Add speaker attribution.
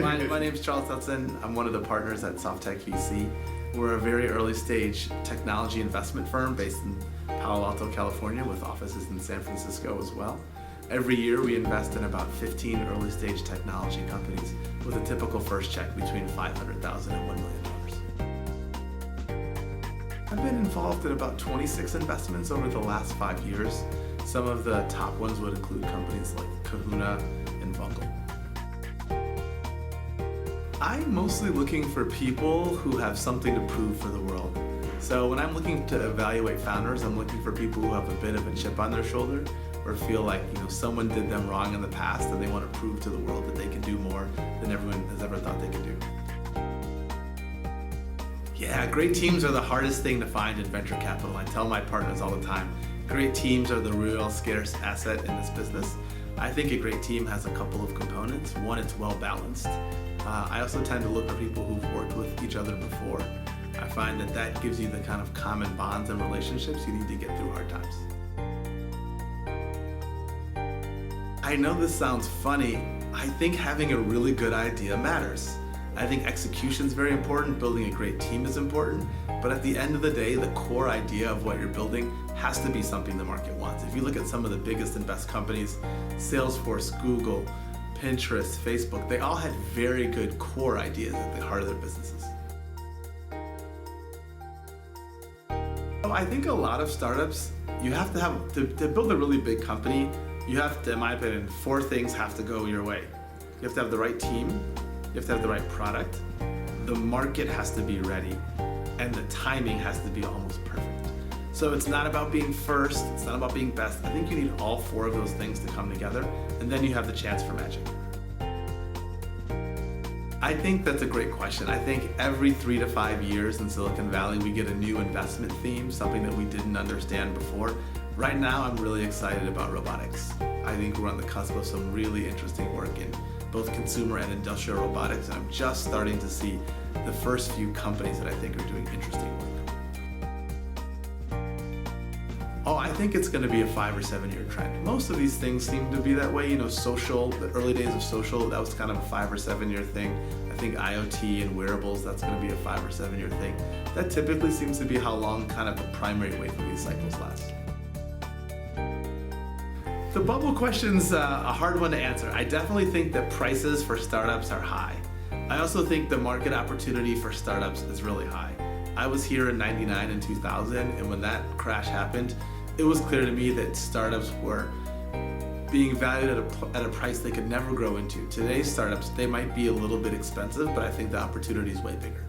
Speaker 1: My name's Charles Hudson. I'm one of the partners at Softtech VC. We're a very early stage technology investment firm based in Palo Alto, California, with offices in San Francisco as well. Every year we invest in about 15 early stage technology companies with a typical first check between $500,000 and $1 million. I've been involved in about 26 investments over the last 5 years. Some of the top ones would include companies like Kahuna and Bungle. I'm mostly looking for people who have something to prove for the world. So when I'm looking to evaluate founders, I'm looking for people who have a bit of a chip on their shoulder or feel like someone did them wrong in the past and they want to prove to the world that they can do more than everyone has ever thought they could do. Yeah, great teams are the hardest thing to find in venture capital. I tell my partners all the time, great teams are the real scarce asset in this business. I think a great team has a couple of components. One, it's well balanced. I also tend to look for people who've worked with each other before. I find that that gives you the kind of common bonds and relationships you need to get through hard times. I know this sounds funny. I think having a really good idea matters. I think execution is very important, building a great team is important, but at the end of the day, the core idea of what you're building has to be something the market wants. If you look at some of the biggest and best companies, Salesforce, Google, Pinterest, Facebook, they all had very good core ideas at the heart of their businesses. I think a lot of startups, you have to have, to build a really big company, you have to, in my opinion, 4 things have to go your way. You have to have the right team, you have to have the right product, the market has to be ready, and the timing has to be almost perfect. So it's not about being first, it's not about being best. I think you need all 4 of those things to come together, and then you have the chance for magic. I think that's a great question. I think every 3 to 5 years in Silicon Valley, we get a new investment theme, something that we didn't understand before. Right now, I'm really excited about robotics. I think we're on the cusp of some really interesting work in both consumer and industrial robotics, and I'm just starting to see the first few companies that I think are doing interesting work. Oh, I think it's going to be a 5 or 7 year trend. Most of these things seem to be that way. Social, the early days of social, that was kind of a 5 or 7 year thing. I think IoT and wearables, that's going to be a 5 or 7 year thing. That typically seems to be how long kind of the primary way for these cycles last. The bubble question's a hard one to answer. I definitely think that prices for startups are high. I also think the market opportunity for startups is really high. I was here in '99 and 2000, and when that crash happened, it was clear to me that startups were being valued at a price they could never grow into. Today's startups, they might be a little bit expensive, but I think the opportunity is way bigger.